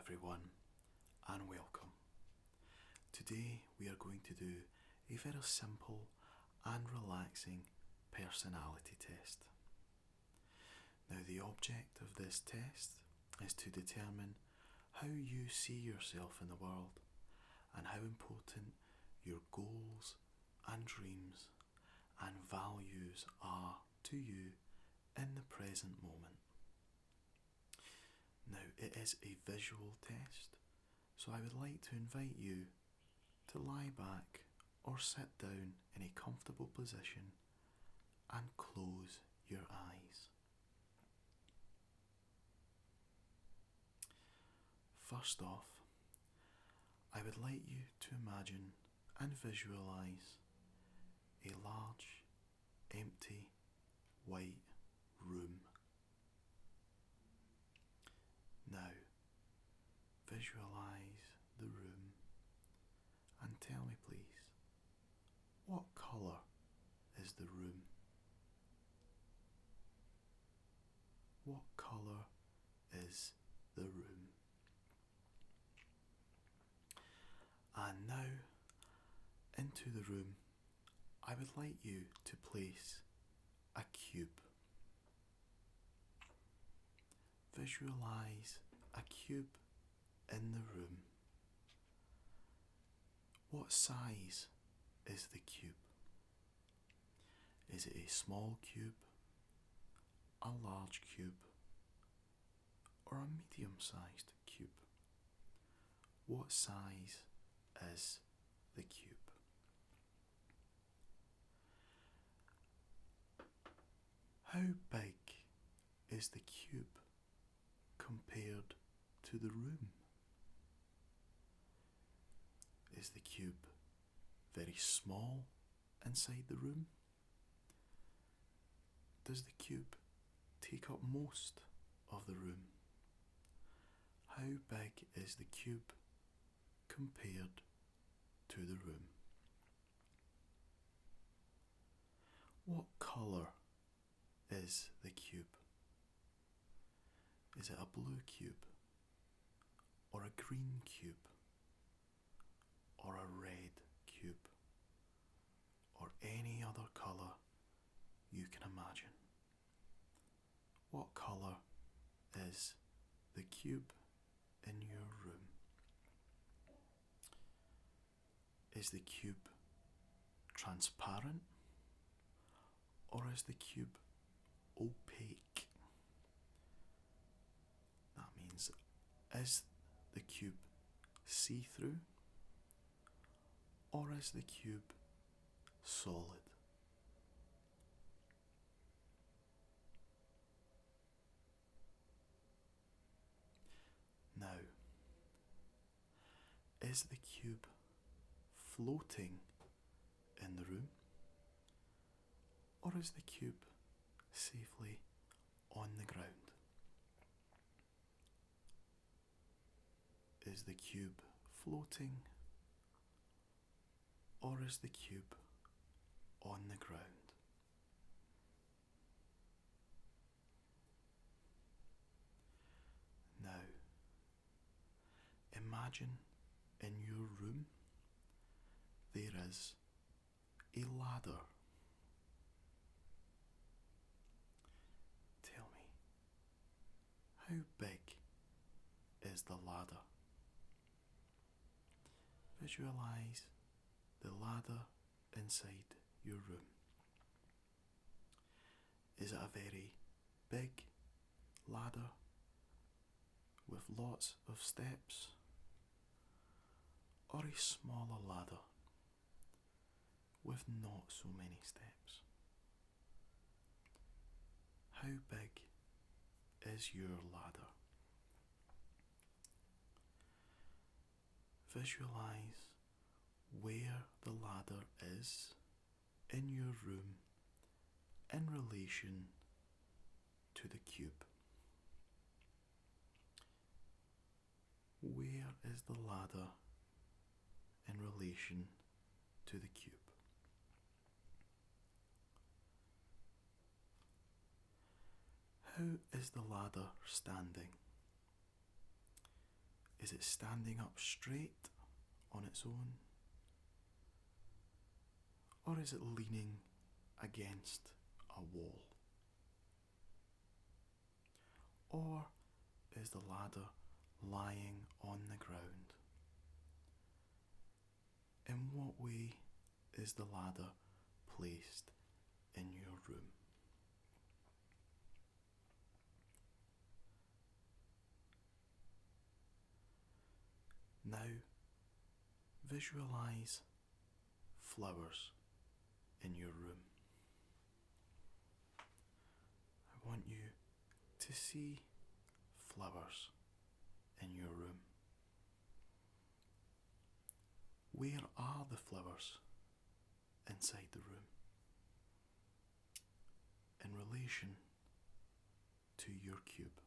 everyone, and welcome. Today we are going to do a very simple and relaxing personality test. Now, the object of this test is to determine how you see yourself in the world and how important your goals and dreams and values are to you in the present moment. Now, it is a visual test, so I would like to invite you to lie back or sit down in a comfortable position and close your eyes. First off, I would like you to imagine and visualise a large, empty, white room. Now, visualise the room and tell me, please, what colour is the room? What colour is the room? And now, into the room, I would like you to place a cube. Visualise a cube in the room. What size is the cube? Is it a small cube, a large cube, or a medium-sized cube? What size is the cube? How big is the cube compared to the room? Is the cube very small inside the room? Does the cube take up most of the room? How big is the cube compared to the room? What colour is the cube? Is it a blue cube, or a green cube, or a red cube, or any other colour you can imagine? What colour is the cube in your room? Is the cube transparent, or is the cube opaque? That means, is the cube see-through, or is the cube solid? Now, is the cube floating in the room, or is the cube safely on the ground? Is the cube floating, or is the cube on the ground? Now, imagine in your room there is a ladder. Tell me, how big is the ladder? Visualise the ladder inside your room. Is it a very big ladder with lots of steps, or a smaller ladder with not so many steps? How big is your ladder? Visualise where the ladder is in your room in relation to the cube. Where is the ladder in relation to the cube? How is the ladder standing? Is it standing up straight on its own? Or is it leaning against a wall? Or is the ladder lying on the ground? In what way is the ladder placed in your room? Now, visualize flowers in your room. I want you to see flowers in your room. Where are the flowers inside the room in relation to your cube?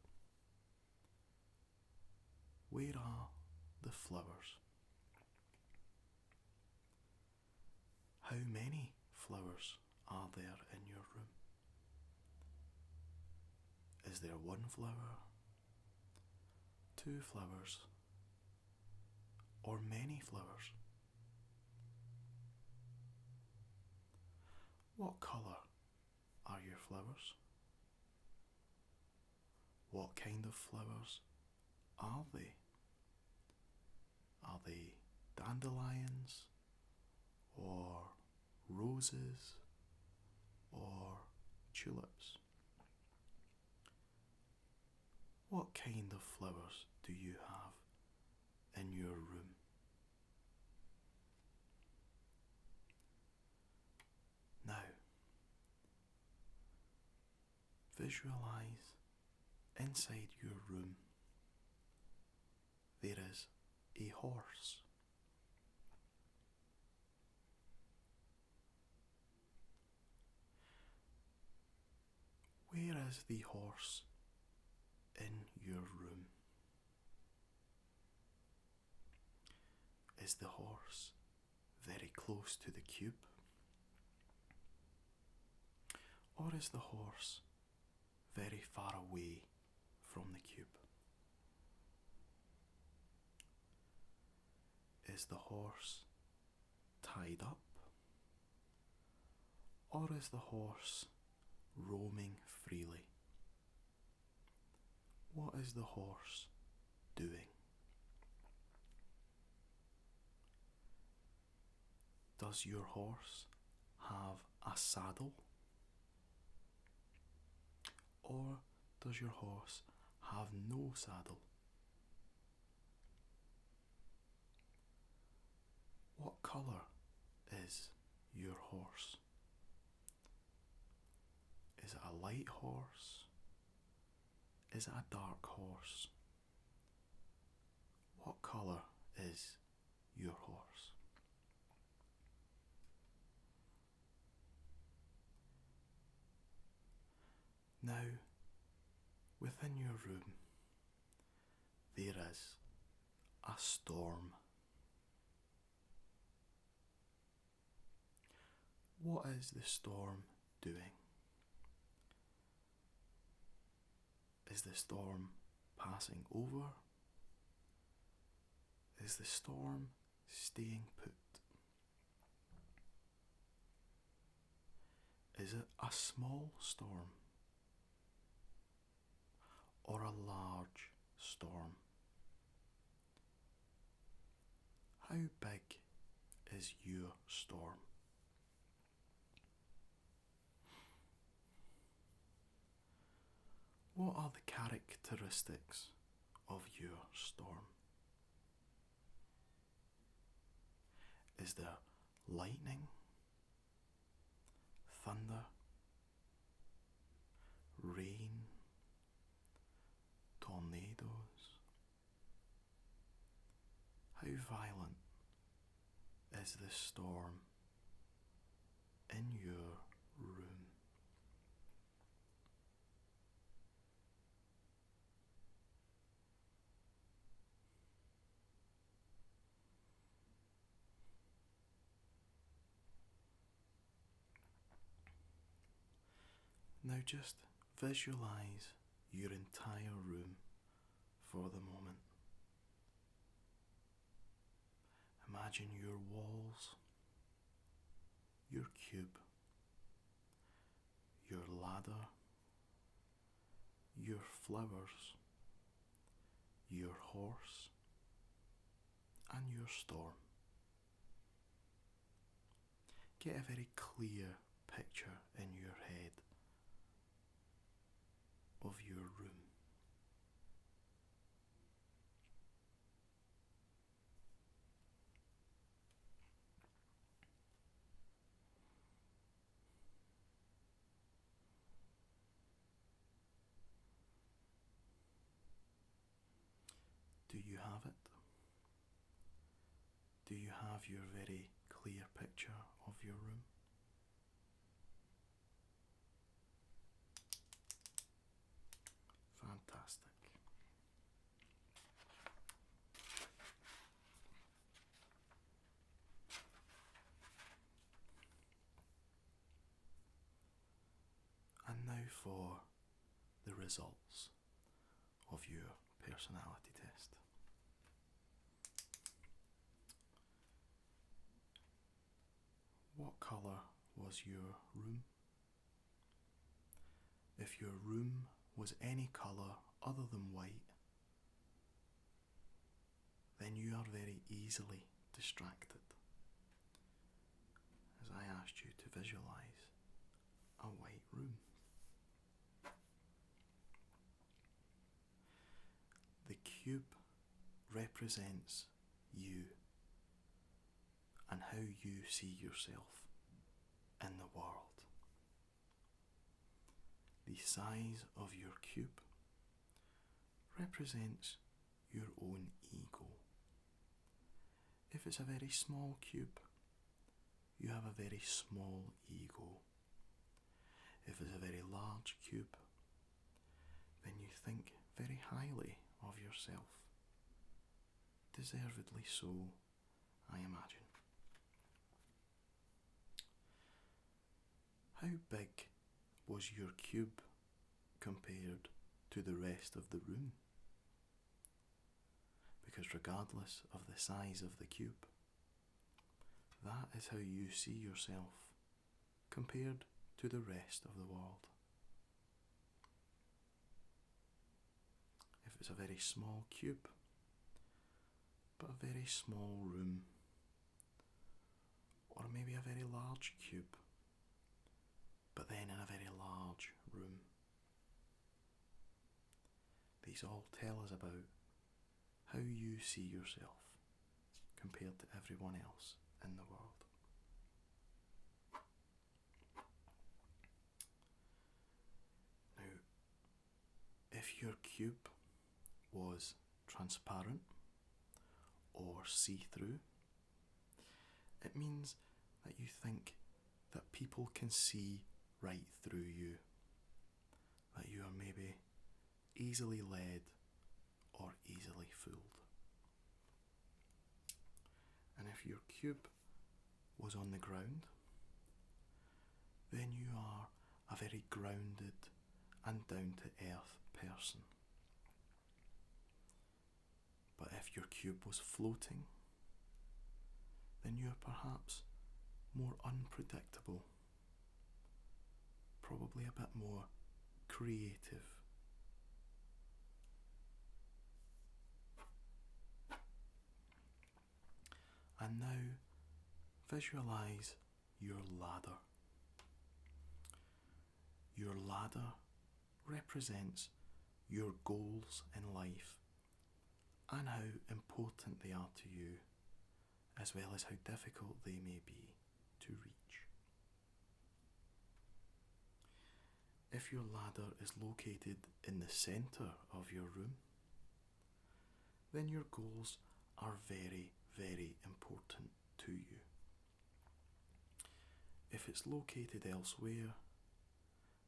Where are the flowers? How many flowers are there in your room? Is there one flower, two flowers, or many flowers? What colour are your flowers? What kind of flowers are they? Are they dandelions, or roses, or tulips? What kind of flowers do you have in your room? Now, visualize inside your room there is a horse. Where is the horse in your room? Is the horse very close to the cube? Or is the horse very far away from the cube? Is the horse tied up? Or is the horse roaming freely? What is the horse doing? Does your horse have a saddle? Or does your horse have no saddle? What colour is your horse? Is it a light horse? Is it a dark horse? What colour is your horse? Now, within your room, there is a storm. What is the storm doing? Is the storm passing over? Is the storm staying put? Is it a small storm or a large storm? How big is your storm? What are the characteristics of your storm? Is there lightning, thunder, rain, tornadoes? How violent is this storm in your room? Now just visualize your entire room for the moment. Imagine your walls, your cube, your ladder, your flowers, your horse, and your storm. Get a very clear picture in your head of your room. Do you have it? Do you have your very clear picture of your room? Fantastic. And now for the results of your personality test. What colour was your room? If your room was any colour other than white, then you are very easily distracted, as I asked you to visualise a white room. The cube represents you and how you see yourself in the world. The size of your cube represents your own ego. If it's a very small cube, you have a very small ego. If it's a very large cube, then you think very highly of yourself. Deservedly so, I imagine. How big was your cube compared to the rest of the room? Because regardless of the size of the cube, that is how you see yourself compared to the rest of the world. If it's a very small cube, but a very small room, or maybe a very large cube, but then in a very large room. These all tell us about how you see yourself compared to everyone else in the world. Now, if your cube was transparent or see-through, it means that you think that people can see right through you, that you are maybe easily led or easily fooled. And if your cube was on the ground, then you are a very grounded and down-to-earth person. But if your cube was floating, then you are perhaps more unpredictable, probably a bit more creative. And now visualise your ladder. Your ladder represents your goals in life and how important they are to you, as well as how difficult they may be to reach. If your ladder is located in the centre of your room, then your goals are very, very important to you. If it's located elsewhere,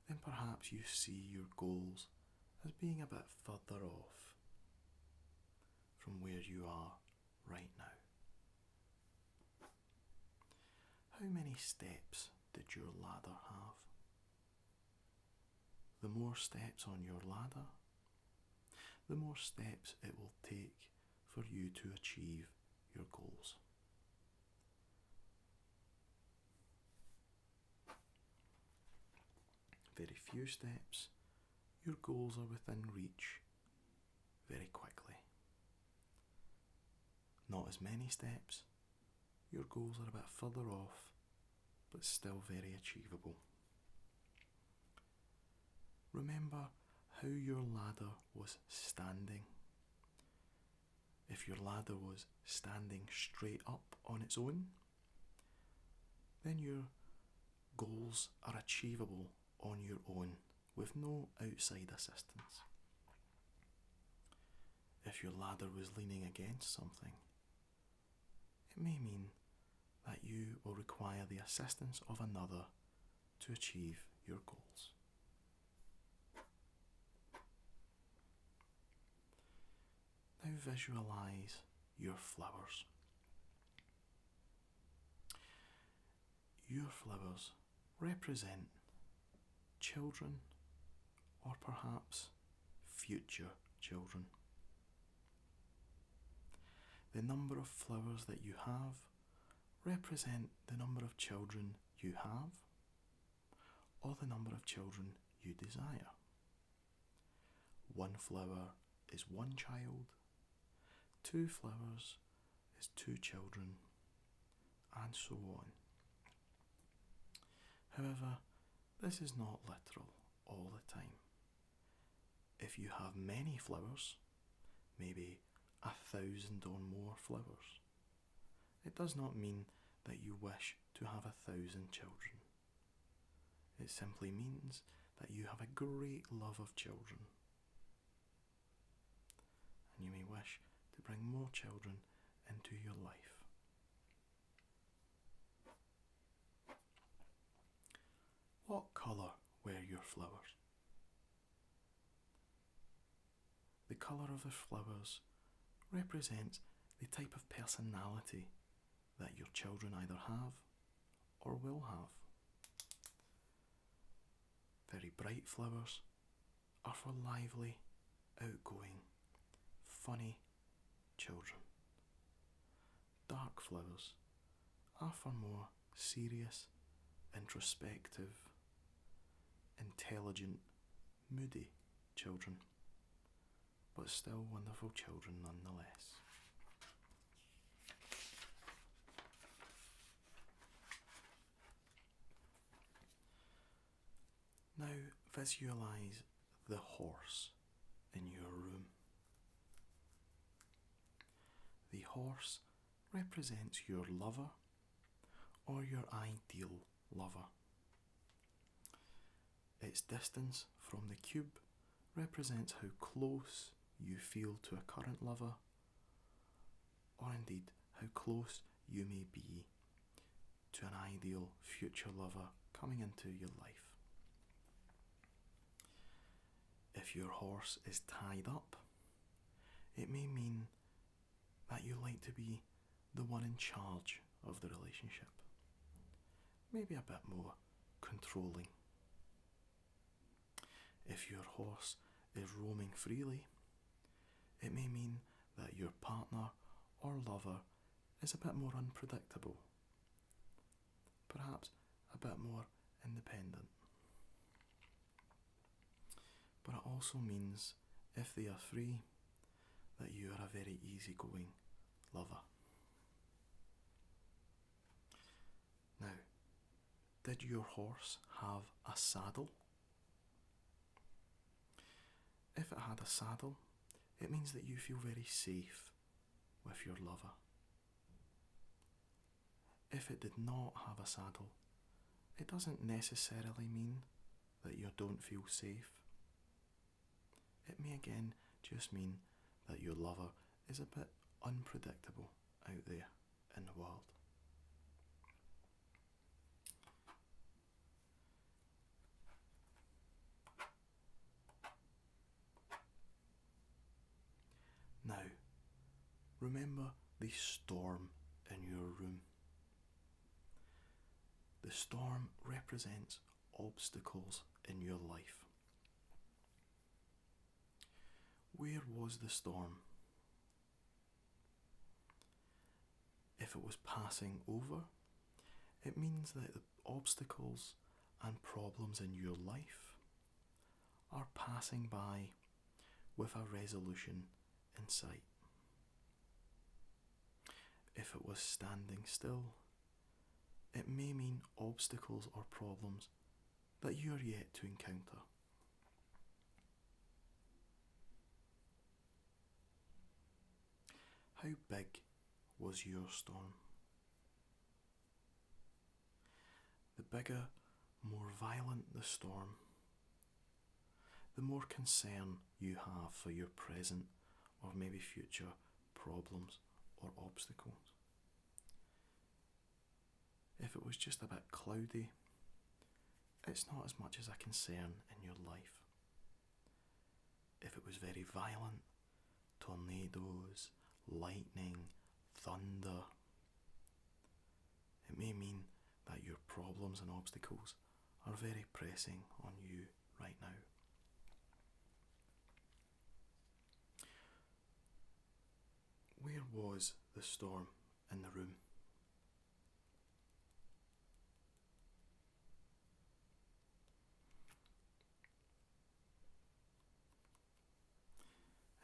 then perhaps you see your goals as being a bit further off from where you are right now. How many steps did your ladder have? The more steps on your ladder, the more steps it will take for you to achieve your goals. very few steps, your goals are within reach very quickly. Not as many steps, your goals are a bit further off, but still very achievable. Remember how your ladder was standing. If your ladder was standing straight up on its own, then your goals are achievable on your own with no outside assistance. If your ladder was leaning against something, it may mean that you will require the assistance of another to achieve your goals. Now visualise your flowers. Your flowers represent children or perhaps future children. The number of flowers that you have represent the number of children you have or the number of children you desire. One flower is one child, 2 flowers is 2 children, and so on. However, this is not literal all the time. If you have many flowers, maybe 1,000 or more flowers, it does not mean that you wish to have 1,000 children. It simply means that you have a great love of children, and you may wish to bring more children into your life. What colour were your flowers? The colour of the flowers represents the type of personality that your children either have or will have. Very bright flowers are for lively, outgoing, funny children. Dark flowers are for more serious, introspective, intelligent, moody children, but still wonderful children nonetheless. Now visualise the horse in your room. The horse represents your lover or your ideal lover. Its distance from the cube represents how close you feel to a current lover, or indeed how close you may be to an ideal future lover coming into your life. If your horse is tied up, it may mean that you like to be the one in charge of the relationship, maybe a bit more controlling. If your horse is roaming freely, it may mean that your partner or lover is a bit more unpredictable, perhaps a bit more independent. But it also means, if they are free, that you are a very easygoing lover. Now, did your horse have a saddle? If it had a saddle, it means that you feel very safe with your lover. If it did not have a saddle, it doesn't necessarily mean that you don't feel safe. It may again just mean that your lover is a bit unpredictable out there in the world. Now, remember the storm in your room. The storm represents obstacles in your life. Where was the storm? If it was passing over, it means that the obstacles and problems in your life are passing by with a resolution in sight. If it was standing still, it may mean obstacles or problems that you are yet to encounter. How big was your storm? The bigger, more violent the storm, the more concern you have for your present or maybe future problems or obstacles. If it was just a bit cloudy, it's not as much as a concern in your life. If it was very violent, tornadoes, lightning, thunder, it may mean that your problems and obstacles are very pressing on you right now. Where was the storm in the room?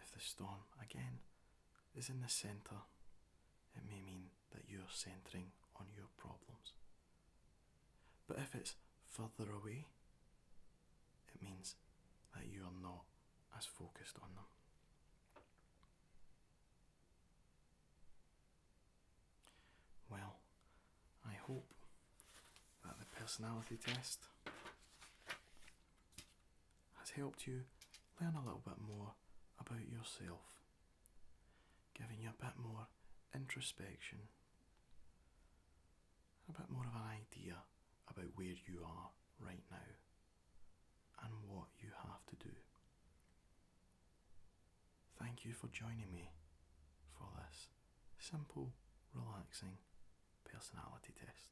If the storm, again, is in the centre, it may mean that you're centering on your problems. But if it's further away, it means that you are not as focused on them. Well, I hope that the personality test has helped you learn a little bit more about yourself, giving you a bit more introspection, a bit more of an idea about where you are right now and what you have to do. Thank you for joining me for this simple, relaxing personality test.